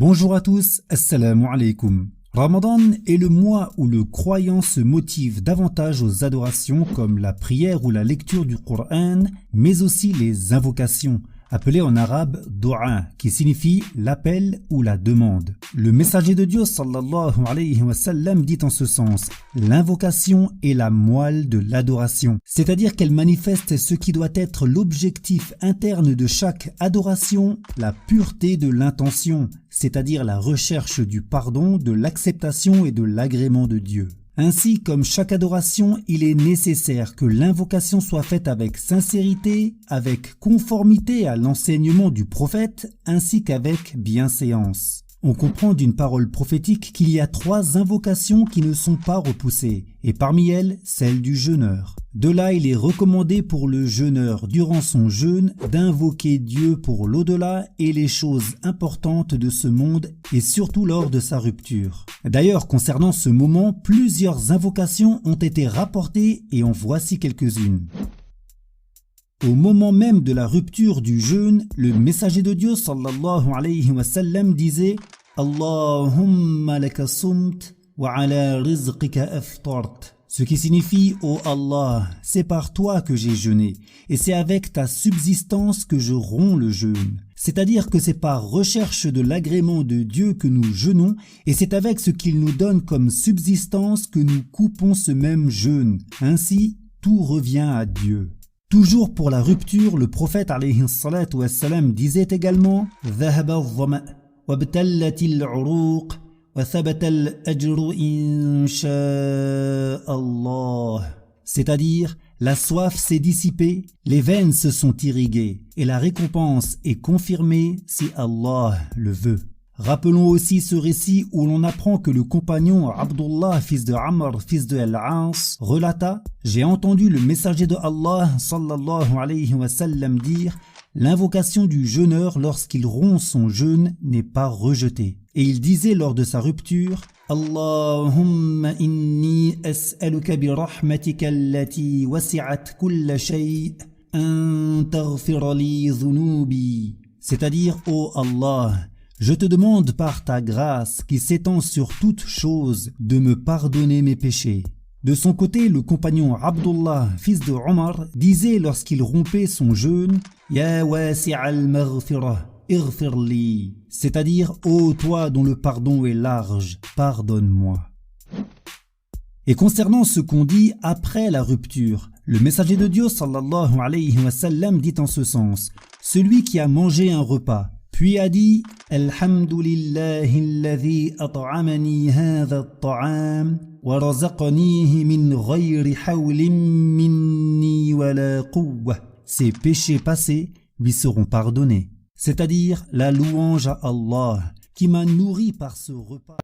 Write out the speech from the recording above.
Bonjour à tous, assalamu alaikum. Ramadan est le mois où le croyant se motive davantage aux adorations comme la prière ou la lecture du Coran, mais aussi les invocations, appelées en arabe dua, qui signifie l'appel ou la demande. Le messager de Dieu sallallahu alayhi wa sallam dit en ce sens: l'invocation est la moelle de l'adoration, c'est-à-dire qu'elle manifeste ce qui doit être l'objectif interne de chaque adoration, la pureté de l'intention, c'est-à-dire la recherche du pardon, de l'acceptation et de l'agrément de Dieu. Ainsi, comme chaque adoration, il est nécessaire que l'invocation soit faite avec sincérité, avec conformité à l'enseignement du prophète, ainsi qu'avec bienséance. On comprend d'une parole prophétique qu'il y a 3 invocations qui ne sont pas repoussées, et parmi elles, celle du jeûneur. De là, il est recommandé pour le jeûneur, durant son jeûne, d'invoquer Dieu pour l'au-delà et les choses importantes de ce monde, et surtout lors de sa rupture. D'ailleurs, concernant ce moment, plusieurs invocations ont été rapportées et en voici quelques-unes. Au moment même de la rupture du jeûne, le messager de Dieu sallallahu alayhi wa sallam disait: Allahumma laka sumt wa ala rizqika aftart. Ce qui signifie: ô Allah, c'est par toi que j'ai jeûné et c'est avec ta subsistance que je romps le jeûne. C'est-à-dire que c'est par recherche de l'agrément de Dieu que nous jeûnons et c'est avec ce qu'il nous donne comme subsistance que nous coupons ce même jeûne. Ainsi, tout revient à Dieu. Toujours pour la rupture, le prophète alayhi salatu wassalam disait également: Dhahaba al-dhama' wabtallat al-'uruq wa thabata al-ajru insha Allah. C'est-à-dire, la soif s'est dissipée, les veines se sont irriguées et la récompense est confirmée si Allah le veut. Rappelons aussi ce récit où l'on apprend que le compagnon Abdullah, fils de Amr, fils de Al-As, relata: j'ai entendu le messager de Allah sallallahu alayhi wa sallam dire: l'invocation du jeûneur lorsqu'il rompt son jeûne n'est pas rejetée. Et il disait lors de sa rupture: Allahumma inni as'aluka bi rahmatika allati wasi'at kulla shay' an taghfir li dhunubi. C'est-à-dire, ô Allah, je te demande par ta grâce qui s'étend sur toute chose de me pardonner mes péchés. De son côté, le compagnon Abdullah, fils de Omar, disait lorsqu'il rompait son jeûne: Ya wasi'al maghfirah, ighfir li. C'est-à-dire, ô toi dont le pardon est large, pardonne-moi. Et concernant ce qu'on dit après la rupture, le messager de Dieu sallallahu alayhi wa sallam dit en ce sens: celui qui a mangé un repas puis a dit: Alhamdulillahi alladhi at'amani hadha at-ta'am wa razaqanihi min ghayri hawlin minni wa la quwwah. Ses péchés passés lui seront pardonnés. C'est-à-dire la louange à Allah qui m'a nourri par ce repas.